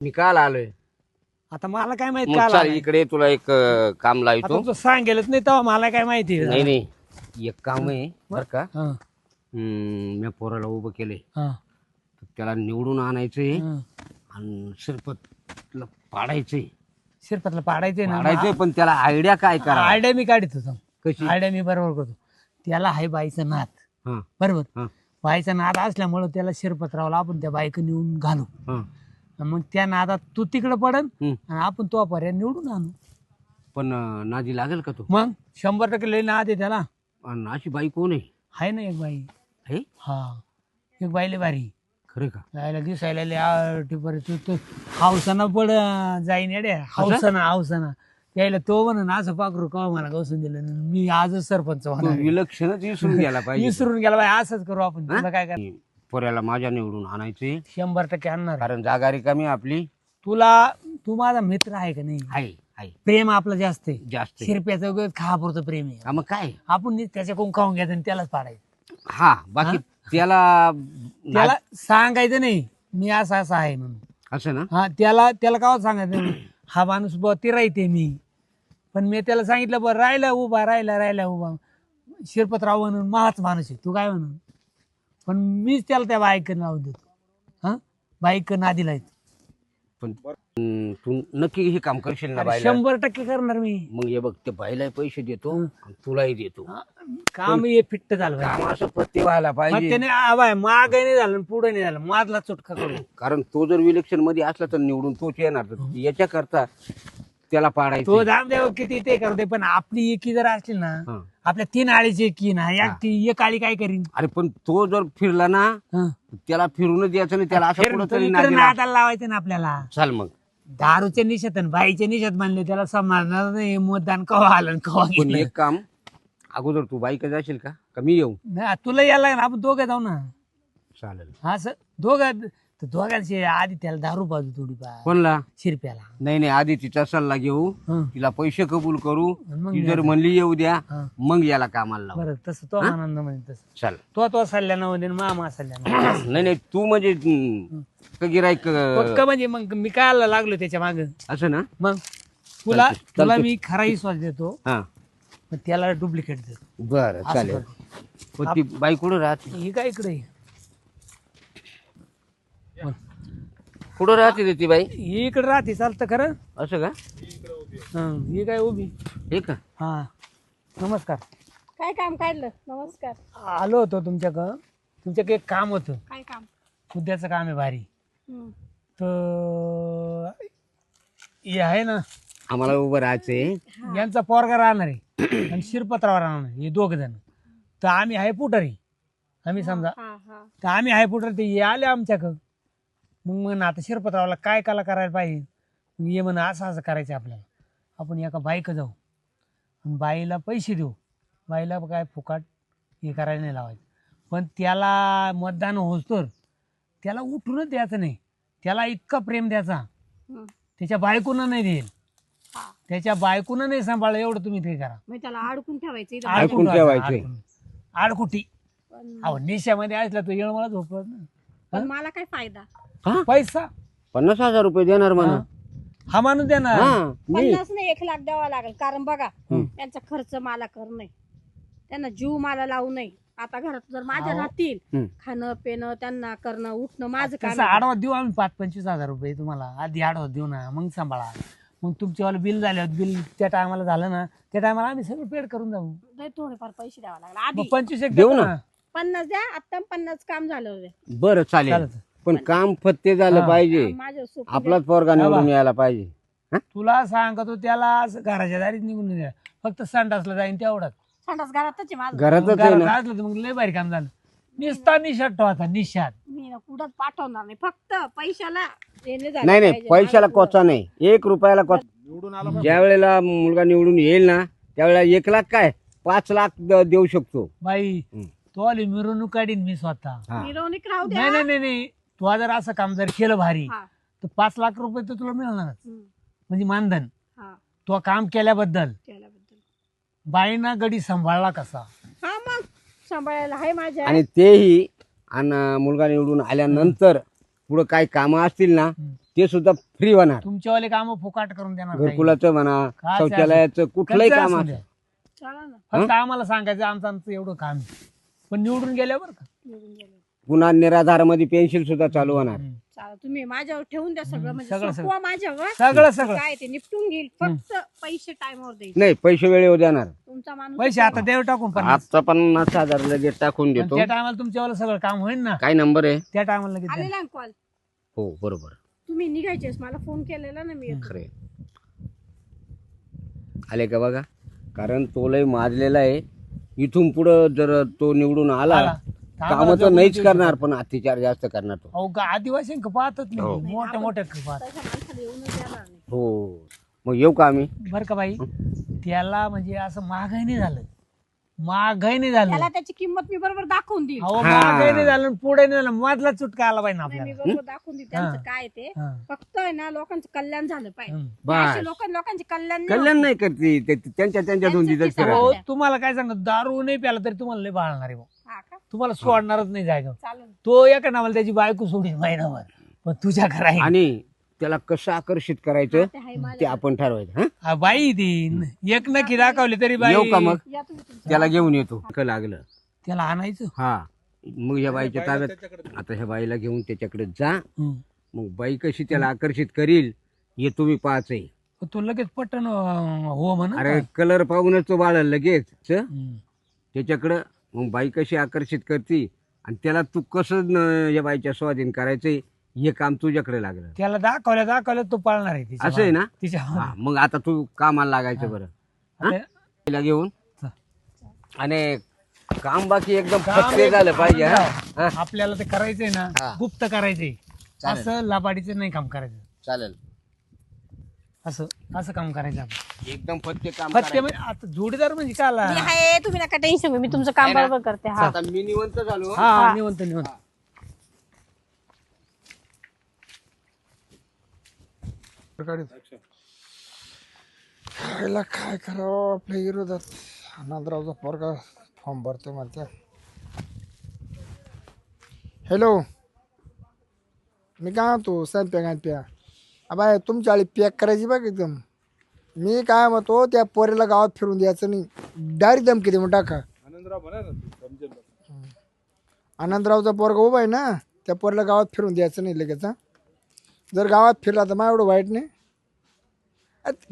मी काल आलोय. आता मला काय माहित मग काय चाल इकडे तुला एक काम लावतो. आता तू सांगेलच नाही तेव्हा मला काय माहिती नाही नाही एक काम आहे बर का. हा, मी पोराला उभं केले. हा, त्याला निवडून आणायचंय हा. आणि शिरपतला पाडायचंय. शिरपतला पाडायचंय ना पाडायचंय पण त्याला आयडिया काय करा. आयडिया मी काढत होतो. कशी? आयडिया मी बरोबर करतो. त्याला आहे बाईचं नात हा बरोबर. हा बाईचा नाद असल्यामुळं त्याला शिरपतरावला आपण त्या बाईक नेऊन घालू. हा. मग त्या नादात तू तिकडे पडन हम्म. आणि आपण तो पर्याय निवडून आणू. पण नादी लागेल का तू? मग 100% लई नाद आहे त्याला. आणि अशी बाई कोण आहे? आहे ना एक बाई. आहे हा, एक बाईले भारी खरं का? जायला दिसायला लय आवडते. बरं तू हावसाना पड जाईन येड्या. हावसाना यायला तो म्हणून असं पाखरू का मला गवसून दिलं नाही. मी आजच सरपंच तू होणार. विलक्षणच विसरून गेला पाहिजे. विसरून गेला बाई. असंच करू आपण. तुला काय कर, पोऱ्याला माझ्या निवडून आणायचे 100% आणणार. कारण जागा रिकामी आपली. तू माझा मित्र आहे का नाही? आहे आहे प्रेम आपलं जास्त आहे. जास्त आहे. शिरप्याचं वगैरे खापुरतं प्रेम आहे. हा, मग काय. आपण त्याच्याकडून खाऊन घ्यायचं आणि त्यालाच पाडायचं. हा बाकी त्याला त्याला सांगायचं नाही मी असं असं आहे म्हणून. असं ना. हा, त्याला का सांगायचं नाही, हा माणूस ती राहते मी. पण मी त्याला सांगितलं बरं राहिला उभा शिरपतराव म्हणून महाच माणूस आहे तू काय म्हणून. पण मीच त्याला त्या बाईक लावून देतो. हा, बाईक नादीला येतो. पण तू नक्की हे काम करशील ना बाईला? 100% करणार मी. मग हे बघ ते बाईलाही पैसे देतो आणि तुलाही देतो. हा, काम हे फिट्ट झालं काम असं पत्ते व्हायला मग पाहिजे. त्याने आवाय माग नाही झालं पुढे नाही झालं माझला चुटका करू. कारण तो जर इलेक्शन मध्ये असला तर निवडून तोच येणार. तर याच्या करता त्याला तो पाडायचं. जाम देव किती ते करते. पण आपली एकी जर असली ना, हा. आपल्या 3 आळीची एकी ना, एक आळी काय करीन. अरे पण तो जर फिरला ना हा. त्याला फिरूनच द्यायचं नाही. त्याला असं फिरून तो कुठंतरी इकडे नादीला- नादाला लावायचं ना आपल्याला. चाल मग. दारूच्या निषेध आणि बाईच्या निषेध मानले त्याला समजणार नाही मतदान कवा आलं आणि कवा पण गेलं. एक काम अगोदर तू बाईक जाशील का मी येऊ? नाही, तुला यायला ना आपण दोघं जाऊ ना. चालेल. हा सर दोघांची आधी त्याला दारू पाजू थोडीफार कोणला? शिरप्याला. नाही नाही आधी तिचा सल्ला घेऊ. हं. तिला पैसे कबूल करू. मग ती जर म्हणली येऊ द्या हा. मग याला कामाला लावू. बरं तसं तो आनंद म्हणजे तसं चाल. तो सल्ल्यानं मध्ये मामा सल्ल्यानं नाही नाही तू म्हणजे गिराईक पक्क म्हणजे मग मी काय लागलो त्याच्या माग. असं ना. मग तुला चालतंय. तुला मी खरा विश्वास देतो हा पण त्याला डुप्लिकेट देतो. बर असं चालेल. करतो. पण ती बाई कुठं राहते? ही काय इकडे कुठं राहते रे ती बाई? ही इकडे राहते चालतं खरं. असं का? हं, ही काय उभी. हे का? हा, नमस्कार. काय काम काढलं? नमस्कार. आलो होतो तुमच्याकडे एक काम होतं. काय काम? उद्याचं काम आहे भारी. हम्म. तर हे आहे ना, आम्हाला उभं राहायचंय. यांचा पोरगा राहणार आहे आणि शिरपतराव राहणार आहे. हे 2 जण. तर आम्ही आहे पुढारी. आम्ही समजा हा हा. तर आम्ही आहे पुढारी. ते हे आले आमच्याकडं. मग आता शिरपतरावला काय कला करायला पाहिजे. मग ये म्हणा असं करायचं आपल्याला. आपण एका बाईक जाऊ आणि बाईला पैसे देऊ. बाईला काय फुकाट हे करायला नाही लावायचं. पण त्याला मतदान होतोर त्याला उठूनच द्यायचं नाही. त्याला इतका प्रेम द्यायचा हम्म. त्याच्या बायकोनं नाही देईल. हा. त्याच्या बायकोनं नाही सांभाळलं एवढं तुम्ही ते करा. मग त्याला अडकून ठेवायचं इथं. अडकून ठेवायचंय. आडकुटी. पण अहो निशामध्ये असला तो येळ मला झोपत ना. पण मला काय फायदा? हा? पैसा 50,000 रुपये देणार म्हणा. हा माणूस द्या ना. हा मी 50 नाही 1 लाख द्यावा लागेल. कारण बघा त्यांचा खर्च मला कर नाही, त्यांना जीव मला लावू नाही. आता घरात जर माझ्या राहतील हम्म. खाणं पिणं त्यांना करणं उठणं माझं काम तसं आहे. आडवा देऊ आम्ही 25-25 हजार रुपये तुम्हाला. आधी आडवा देऊ ना मग सांभाळा. मग तुमच्यावाला बिल झाल्यावर बिल त्या टायमाला झालं ना त्या टायमाला आम्ही सगळं पेड करून जाऊ. लय थोडेफार पैसे द्यावा लागला मग आधी. 25 एक देऊ देतो ना. 50 द्या. आता 50 काम झालं होते. बरं चालेल. चालतं. पण काम फत्ते झालं हा. पाहिजे. माझ्या सोबत आपलाच पोरगा निवडून यायला पाहिजे. तुला सांगतो त्याला असं घराच्या दारीत निघून नाही द्या. फक्त संडासला जाईन तेवढाच. संडास घरातच आहे माझं. घरातच आहे घरात ना. असलं तर मग लय भारी काम झालं. निस्ता निषाद ठेवायचा निषाद. मी ना कुठंच पाठवणार नाही. फक्त पैशाला येणे झाले नाही नाही पाहिजे. पैशाला माझं कोचा नाही. 1 रुपयाला कोचा. ज्या वेळेला मुलगा निवडून येईल ना त्यावेळेला 1 लाख काय 5 लाख देऊ शकतो. बाई हम्म. तो आली मिरवणूक काढीन मी स्वतः. हा. मिरवणूक राहू द्या. नाही नाही नाही नाही तू जर असं काम जर केलं भारी हा. तर 5 लाख रुपये तर तुला मिळणार हम्म. म्हणजे मानधन. हा. तो काम केल्याबद्दल. केल्याबद्दल. बाईना गडी सांभाळला कसा. हा मग सांभाळायला आहे माझ्या. आणि तेही आणि मुलगा निवडून आल्यानंतर पुढं काय कामं असतील ना ते सुद्धा फ्री होणार. तुमच्यावाले काम फुकाट करून देणार काही. घरकुलाचं म्हणा, काय शौचालयाचं कुठलंही कसं काम असू असं. द्या. चला ना फक्त आम्हाला सांगायचं आमचं एवढं काम आहे. पण निवडून गेल्यावर का निघून गेले. पुन्हा निराधार मध्ये पेन्शन सुद्धा चालू होणार. चला तुम्ही माझ्यावर ठेवून द्या सगळं म्हणजे सगळं, सोपवा माझ्यावर सगळं काय ते निपटून घेईल फक्त पैसे टाइमवर देईल नाही, पैसे वेळेवर देणार. तुमचा माणूस पैसे आता देव टाकून पण आता 50,000 लगेच टाकून देतो. त्या टायमाला तुमच्यावाला सगळं काम होईल ना. काय नंबर आहे? त्या टायमाला लगेच द्या. आलेला कॉल हो बरोबर, तुम्ही निघायचेस मला फोन केलेला ना मी खरे आले का बघा. कारण तो लय माजलेला आहे. इथून पुढं जर तो निवडून आला आला. काम तर नाहीच करणार, पण अत्याचार जास्त करणार तो. अहो का आदिवासी पाहतच हो. नाही मोठ्या मोठ्या पाहत. तशा माणसाला येऊनच देणार नाही हो मग येऊ का आम्ही? बरं का बाई, त्याला म्हणजे असं महागाई नाही झालं, महागाई नाही झालं. त्याला त्याची किंमत मी बरोबर दाखवून देईल अहो महागाई नाही झालं, पुढे नाही झालं, मधला चुटका आला पाहिजे ना नाही, मी आपल्याला. बरोबर दाखवून देईल त्यांचं काय ते हा. फक्त आहे ना लोकांचं कल्याण झालं पाहिजे बस. असे लोकांचे कल्याण नाही कल्याण नाही करते त्यांच्या धुंदीतच त्यांचं फिरत. अहो तुम्हाला काय सांगत, दारू नाही प्याला तरी तुम्हाला लय बाळणार आहे भाऊ. हा का तुम्हाला सोडणारच नाही जायगा. चालेल तो एका नावाला त्याची बायको सोडील महिनाभर, पण तुझ्या घरा आणि त्याला कसं आकर्षित करायचं ते आहे माझ्या ते आपण ठरवायचं. हा बाई ती एक नक्की दाखवली तरी बाई येऊ का मग? या तुम्ही तुमचं त्याला घेऊन येतो. लागलं त्याला आणायचं. हा मग या बाईच्या ताब्यात. आता ह्या बाईला घेऊन त्याच्याकडे जा. हम्म. मग बाई कशी त्याला आकर्षित करील हे तुम्ही पाहायचंय. पण तो लगेच पटन हो म्हणून अरे कलर पाहूनच तो बाळ लगेच हम्म. त्याच्याकडं. मग बाई कशी आकर्षित करते आणि त्याला तू कसं या बाईच्या स्वाधीन करायचंय हे काम तुझ्याकडे लागलं. त्याला दाखवल्या तो पाळणार आहे तिच्या असं आहे ना? तिच्या हा, मग आता तू कामाला लागायचं बरं. आता तिला घेऊन चा. आणि काम बाकी एकदम काम फत्ते झालं पाहिजे. हा? हा, आपल्याला ते करायचंय हा. ना, गुप्त करायचंय. चालेल. असं लाबाडीचं नाही काम करायचं. चालेल. असं असं काम करायचं आपण. एकदम फत्ते काम फक्त करायचं. म्हणजे आता जोडीदार म्हणजे काय आला? मी आहे तुम्ही नका टेन्शन घेऊ मी तुमचं काम आहे ना? बरोबर करते हा आता मी निवंत झालो. हा निवंत निवंत. खायला काय करावं आपल्या विरोधात. आनंदरावचा पोरगा फॉर्म भरतो म्हणते. हॅलो, मी काय म्हणतो सांप्या बाय तुमच्या आळी पॅक करायची बघ एकदम. मी काय म्हणतो त्या पोरीला गावात फिरून द्यायचं नाही, डायरेक्ट धमकी देऊन टाका. आनंदरावचा पोरगा उभा आहे ना, त्या पोरीला गावात फिरून द्यायचं नाही लगेच. हा, जर गावात फिरला तर मला एवढं वाईट नाही.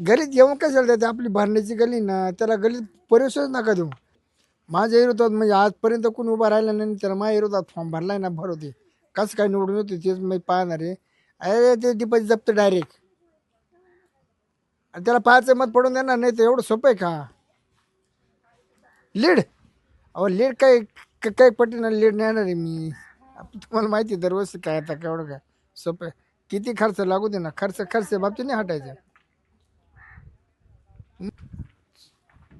गलीत येऊन कशाला देते, आपली भरण्याची गली ना, त्याला गलीत परिवेशच नका देऊ. माझ्या विरोधात म्हणजे आजपर्यंत कोणी उभा राहिला नाही, त्याला माझ्या विरोधात फॉर्म भरलाय ना, भरवते कसं काय निवडून येते तेच मी पाहणार आहे. अरे ते डिपॉझिट जप्त डायरेक्ट, त्याला 5 मत पडून देणार नाही तर एवढं सोपं आहे का? लीड अहो लीड काही पटीनं लीड नाही येणार आहे मी. तुम्हाला माहिती आहे दरवर्षी काय आता केवढं काय सोपं आहे. किती खर्च लागू दे ना, खर्च बाबतीत नाही हटायचं.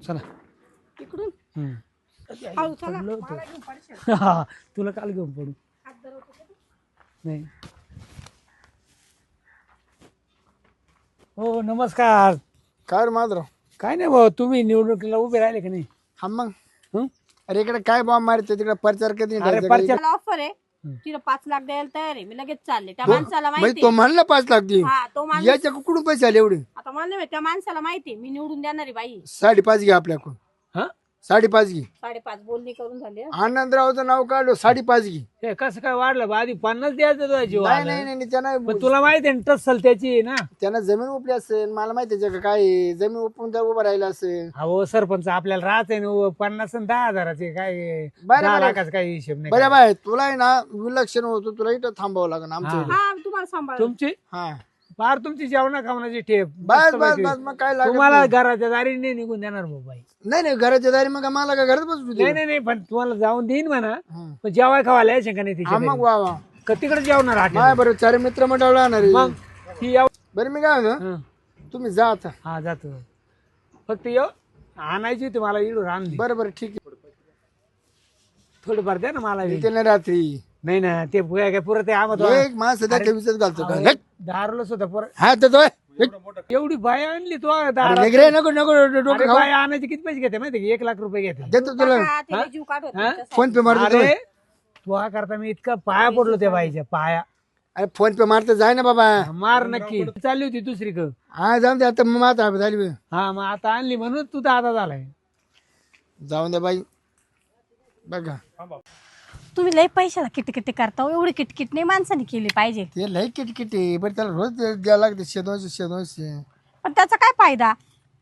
चला. इकडून हम्म. हळू चला पडलं होतं. मला घेऊन पडशील. हा, तुला काल घेऊन पडू हात धरवतो का तू? नाही. हो नमस्कार. काय रे माधव? काय नाही भाऊ, तुम्ही निवडणुकीला उभे राहिले का नाही? हा मग हं? अरे इकडे काय बॉम्ब मारते, तिकडे प्रचार कधी अरे प्रचार मला ऑफर आहे तिला 5 लाख द्यायला तयार आहे मी लगेच चालले त्या माणसाला म्हणजे माहिती तो म्हणला 5 लाख दे. हा तो माणूस याच्या कुठून पैसे आले एवढे? आता मला नाही माहिती, त्या माणसाला माहिती मी निवडून देणार आहे बाई. 5.5 घे आपल्याकडून. हा? 5.5 घे. 5.5 बोलणी करून झाले आनंदरावचं नाव काढलो 5.5 घे. हे कसं काय वाढलं बा? आधी 50 द्यायचं तुझा जीव नाही आलं. नाही नाही नाही, त्यांना पण तुला माहिती आहे ना टसल त्याची आहे ना. त्यांना जमीन उपली असेल, मला माहिती आहे जग काय आहे. जमीन उपवून त्या उभं राहिलं असेल. अहो सरपंच आपल्याला राहत आहे ना 50 आणि 10,000चे काय बरं, 10 बरं. लाखाचा काही हिशोब नाही. बऱ्या बाय तुला आहे ना विलक्षण होतो, तुला इथं थांबावं लागेल आमच्या हा. इथं. हा तुम्हाला सांभाळ तुमची हा फार तुमची जेवणा खावण्याची ठेप बस मस्त बस पैकी. बस मग काय लागत तुम्हाला नाही. घराच्या दारी नाही निघून देणार भाऊ बाई. नाही घराच्या दारी मग मला काय घरात बसू दे. नाही नाही नाही पण तुम्हाला जाऊन देईन म्हणा, हं. पण जेवाय खावायला यायचं का नाही तिच्या हा मग घरी? वा वा का तिकडे जेवणार माय हॉटेल? बरोबर 4 मित्र मंडळ राहणार आहे. मग ती बरं मी काय म्हणतो, हं. तुम्ही जा आता. हा जातो फक्त येऊ आणायची होती मला इडून आणली. बरं ठीक आहे. थोडंफार द्या ना मला बी. येते ना रात्री नाही ना ते काय पुरत आहे आम्हाला एक माणसं त्या ठेवीच घालतो का? दारूला सुद्धा परत हा तर तो एवढी बाय आणली तो अरे दारू. नेगरे नको नको डोकं अरे खाऊ. बाय आणायचे किती पैसे घेते माहिती का? 1 लाख रुपये घेते. देतो तुला हा, ते जीव काढ होते हा? त्याच्यासाठी. फोन पे मारतो अरे तू हा करता मी इतका पाया पडलो त्या बाईच्या पाया. अरे फोन पे मारता जाय ना बाबा. मार नक्की. चालली होती दुसरी क. हा जाऊन दे आता, मग आता झाली. हा मग आता आणली म्हणून तू दादा झालाय. जाऊन द्या बाई बघा. तुम्ही लय पैशाला किटकिटी करता हो. एवढी किटकिट नाही माणसाने केली पाहिजे. ते लई किटकिट आहे बरं, त्याला रोज द्यावं लागते 100-200. पण त्याचा काय फायदा.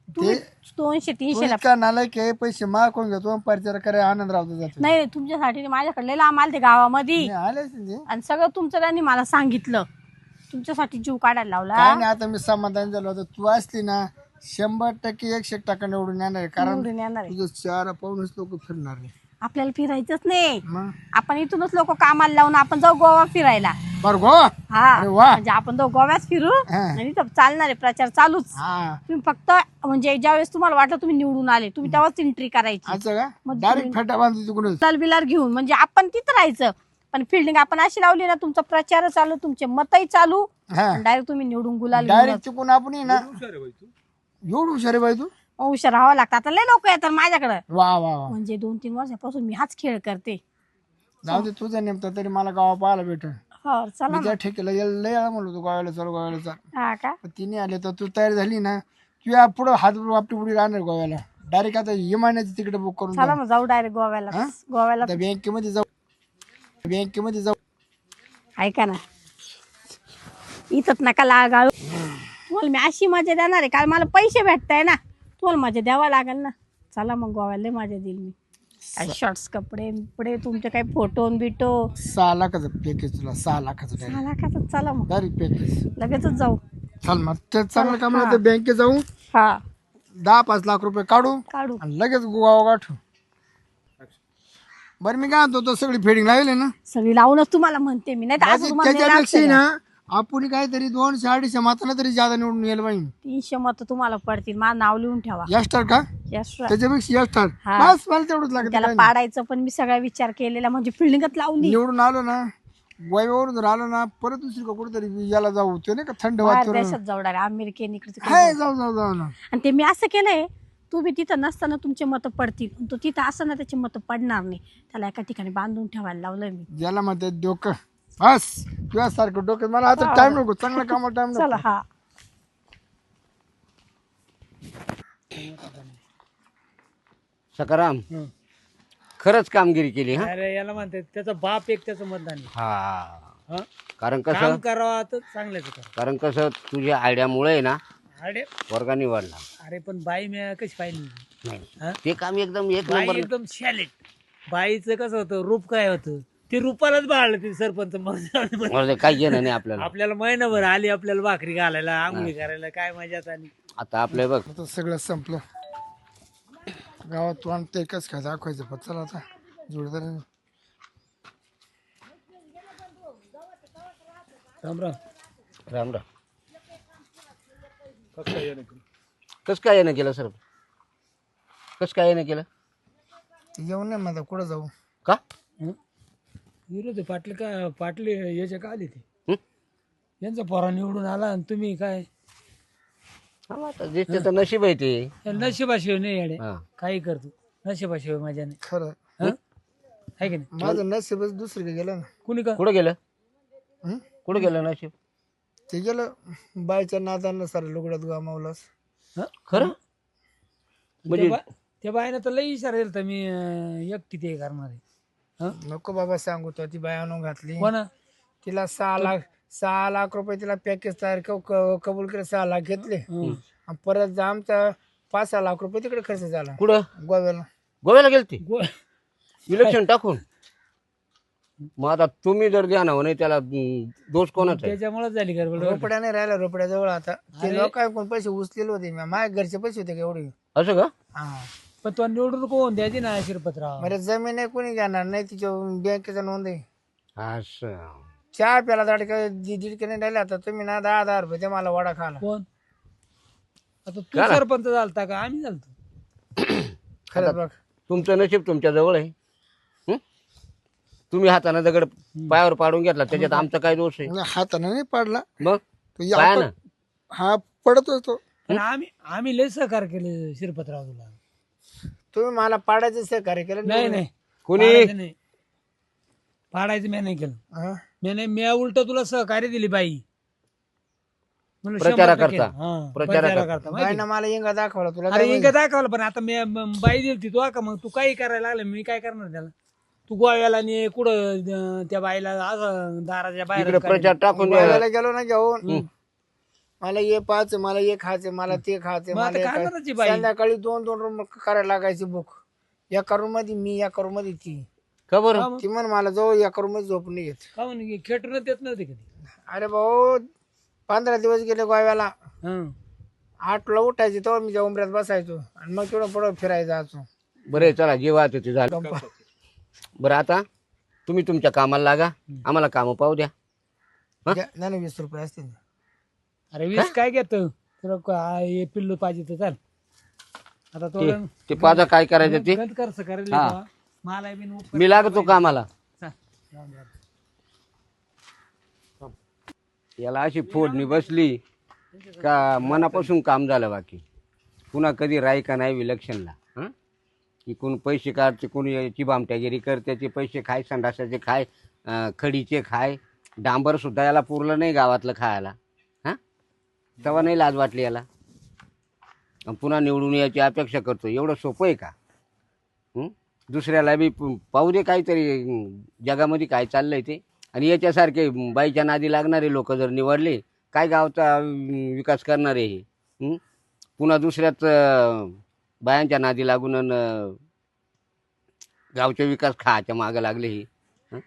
तुम्ही ते 200-300 ला का नालायक आहे, पैसे मागून घेतो परिचार करायला आनंद राहतो जातो. नाही तुमच्यासाठी माझ्याकडे लय लांब आले ते गावामध्ये. आलेच ते आणि सगळं तुमचं त्यांनी मला सांगितलं. तुमच्यासाठी जीव काढायला लावला. काय नाही. आता मी समाधान झालो. आता तू असली ना 100% 100% निवडून येणार आहे. कारण निवडून येणार आहे. तुझं 4 पाऊनच लोक फिरणार आहे. आपल्याला फिरायचंच नाही. मग आपण इथूनच लोक कामाला लावून आपण जाऊ गोवा फिरायला. बरं गो. हा अरे वा. म्हणजे आपण जाऊ गोव्यात फिरू. हा. आणि तर चालणार आहे प्रचार चालूच. हा तुम्ही फक्त म्हणजे ज्यावेळेस तुम्हाला वाटलं तुम्ही निवडून आले तुम्ही तेव्हाच एंट्री करायची. असं का मग डायरेक्ट फेटा बांधतो तिकडून. बिलार घेऊन म्हणजे आपण तिथं राहायचं. पण फिल्डिंग आपण अशी लावली ना तुमचा प्रचार चालू तुमचे मतही चालू. हा डायरेक्ट तुम्ही निवडून गुलाल डायरेक्ट चुकून आपण ये ना. एवढं हुशार आहे बाई तू. हुशार राहावं लागतं. आता लय लोक येतात माझ्याकडे. वा वा वा. म्हणजे 2-3 वर्षापासून मी हाच खेळ करते. जाऊ दे तुझा नेमता तरी मला गावा पाहायला भेटेल. हो चला मी ना. त्या ठेकेला लय वेळा म्हणलो तू गोव्याला चल गोव्याला चल. हा का पण तिने आले तर तू तयार झाली ना तू पुढं हात आपली पुढे राहणार गोव्याला. डायरेक्ट आता विमानाची तिकीट बुक करून चला मग जाऊ डायरेक्ट गोव्याला. गोव्याला त्या बँकेमध्ये जाऊ. बँकेमध्ये जाऊ. ऐका ना इथंच नका लागाळू. तुम्हाला मी अशी मजा देणार आहे कारण मला पैसे भेटताय ना. तुम्हाला मजा द्यावा लागेल ना. चला मग गोव्याला लय मजा देईल मी. काय शॉर्ट्स कपडे बिपडे तुमचे काही फोटो बिटो. 6 लाखाचं पॅकेज तुला. 6 लाखाचं हा लाखाचं. चला मग डायरेक्ट पॅकेज. लगेचच जाऊ. चल मग ते चांगलं काम आहे. बँकेत जाऊ हा 10-5 लाख रुपये काढू काढू. आणि लगेच गोवा गाठू. बरं मी काय म्हणतो तो सगळी फेडिंग लागली ना. सगळी लावूनच तुम्हाला म्हणते मी. नाही तर असं तुम्हाला नाही त्याच्यापेक्षा लागतं ना आपण काहीतरी 200-250 माताना तरी जादा निवडून यायला पाहिजे. 300 मत तुम्हाला पडतील. माझं नाव लिहून ठेवा. यस्टर का यश त्याच्यापेक्षा यस्टर. हा. बस मला तेवढंच लागत. त्याला पाडायचं पण मी सगळा विचार केलेला म्हणजे फिल्डिंगच लावली. निवडून आलो ना गोव्यावरून जर आलो ना परत दुसरी कुठेतरी याला जाऊ ते नाही का थंड बाहेर वातावरण. देशात जाऊ डायरेक्ट अमेरिकेन इकडे हाय जाऊ जाऊ जाऊ ना. आणि ते मी असं केलंय तुम्ही तिथं नसताना तुमचे मत पडतील. तो तिथं असताना त्याचे मत पडणार नाही. त्याला एका ठिकाणी बांधून ठेवायला लावलंय मी. ज्याला म्हणते डोकं बस तुझ्या सारखं डोकं. मला आता टाइम नको. चांगला कामाला टाइम नको. चला हा सकाराम खरंच कामगिरी केली. हा अरे याला म्हणतात त्याचा बाप एक त्याचं मतदान आहे. हा हं? कारण कसं काम करावं तर चांगल्याच करा. कारण कसं तुझ्या आयडियामुळे ना अरे वर्गा निवडला. अरे पण बाई मी कशी पाहिली. नाही हं? ते काम एकदम एक बाई नंबर. एकदम शॅलेट. बाईचं कसं होतं रूप काय होतं ते रूपालाच बाळलं ते सरपंच मला काही घेणं नाही आपल्याला. आपल्याला महिनाभर आली आपल्याला भाकरी घालायला आंघोळी करायला काय मजाच आली. आता आपले बघ आता सगळं संपलं. गावात तू आणते एकच काय दाखवायचं. पण चला आता जोडदार राम राम. राम राम. कस काय येणं केलं सर. कस काय येणं केलं येऊन नाही म्हणता कुठं जाऊ. का विरोधी पाटले का पाटले याच्या का आले ते हं? यांचा पोरा निवडून आला आणि तुम्ही काय हा, आता ज्याचं तर नशीब आहे ते. नशिबाशिवाय नाही येडे हा. काही करतो नशिबाशिवाय मजा नाही. खरं हं? आहे की नाही. माझं नशीबच दुसरीकडे गेलं ना. कुणी का कुठं गेलं हं? कुठं गेलं नशीब. ते गेलं बायच्या नादानं सारं लुगड्यात गमावलंस. हं? खरं म्हणजे त्या बाईनं तर लई इशारा दिला मी एकटी ते करणार आहे. हं? नको बाबा सांगू तो ती बाय आणून घातली. कोण तिला 6 लाख रुपये तिला पॅकेज तयार कबूल केलं. 6 लाख घेतले आणि परत आमचा 5-6 लाख रुपये तिकडे खर्च झाला कुठं गोव्याला. गोव्याला गेलती गो- इलेक्शन टाकून. मग आता तुम्ही जर द्या ना नाही त्याला दोष कोणाचा आहे. त्याच्यामुळेच झाली गडबड. रोपड्या नाही राहिला रोपड्याजवळ. आता ते लोक कोण पैसे उचलेले होते माझ्या घरचे पैसे होते का एवढे. असं का हा पण तो निवडून कोण द्यायची ना शिरपतराव. बरं जमीन नाही कोणी घेणार नाही. तिच्या बँकेचा नोंद आहे. असं चहा प्याला दीड नाही राहिला. आता तुम्ही ना 10,000 रुपये ते मला वडा खाला. कोण आता तू सरपंच झालता का आम्ही झालतो. खरंच बघ तुमचं नशीब तुमच्या जवळ आहे. हं? तुम्ही हाताने दगड पायावर पाडून घेतला त्याच्यात आमचा काय दोष आहे. हाताने नाही पाडला मग तो पायानं हा पडतोच तो. पण आम्ही लय सहकार केले शिरपतराव तुला. तुम्ही मला पाडायचं सहकार्य केलं नाही नाही कोणी पाडायचं नाही. पाडायचं मी नाही केलं. हा? मी उलट तुला सहकार्य दिली बाई म्हणून प्रचाराकरता. 100% हा, प्रचाराकरता. प्रचाराकरता, माहिती बाईनं मला इंगा दाखवला तुला अरे काय इंग दाखवलं पण आता मी बाई दिली तू का मग तू काही करायला लागलं मी काय करणार त्याला तू गोव्याला ने कुठं त्या बाईला असं दाराच्या बाहेर इकडे प्रचार टाकून द्या. गोव्याला गेलो ना घेऊन मला हे पाहायचं मला हे खायचं मला ते खायचं मग आता मला हे काय खायचं. करायची बाई? संध्याकाळी 2-2 रूम करायला लागायची बुक एका रूम मध्ये मी एका रूम मध्ये ती का बरं ती म्हण मला जवळ एका रूम मध्ये झोप नाही येत का म्हणून खेटूनच देत नव्हते कधी अरे भाऊ 15 दिवस गेले गोव्याला हं. 8ला उठायचे तेव्हा मी त्या उमऱ्यात बसायचो आणि मग तेवढं पुढं फिरायला जायचो. बरं चला जे वाहत ते झालं. बरं आता तुम्ही तुमच्या कामाला लागा आम्हाला कामं पाहू द्या. नाही 20 रुपये असतील. अरे 20 काय घेत तुला हे पिल्लू पाहिजे तर चाल आता तो ते पाजा काय करायचं ते गंध करस करेल हा. तेव्हा. मला बिन उपकार मी लागतो कामाला. चाल, जाऊन दे. याला अशी फोडणी बसली का मनापासून काम झालं बाकी पुन्हा कधी राही का नाही विलक्षणला. हं की कोण पैसे काढते कोणी याची बामट्यागिरी कर त्याचे पैसे खाय संडासाचे खाय खडीचे खाय डांबर सुद्धा याला पुरलं नाही गावातलं खायला. हां तेव्हा नाही लाज वाटली याला अन पुन्हा निवडून याची अपेक्षा करतो. एवढं सोपं आहे का? दुसऱ्याला बी पाहू दे काहीतरी जगामध्ये काय चाललंय ते. आणि याच्यासारखे बाईच्या नादी लागणारे लोक जर निवडले काय गावचा विकास करणारे हे. पुन्हा दुसऱ्याच बायांच्या नादी लागून गावचा विकास खायच्या मागं लागले हे.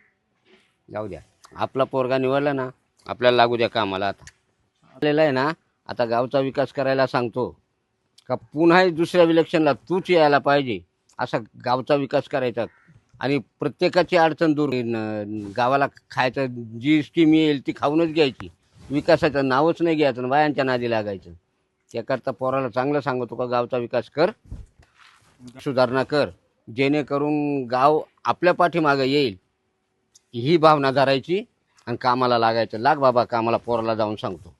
जाऊ द्या आपला पोरगा निवडला ना आपल्याला लागू द्या कामाला. आता आलेला आहे ना आता गावचा विकास करायला सांगतो का पुन्हा दुसऱ्या इलेक्शनला तूच यायला पाहिजे असा गावचा विकास करायचा. आणि प्रत्येकाची अडचण दूर गावाला खायचं जी स्कीम येईल ती खाऊनच घ्यायची. विकासाचं नावच नाही घ्यायचं बायांच्या नादी लागायचं. त्याकरता पोराला चांगलं सांगतो का गावचा विकास कर सुधारणा कर जेणेकरून गाव आपल्या पाठीमागं येईल ही भावना धरायची आणि कामाला लागायचं. लाग बाबा कामाला पोराला जाऊन सांगतो.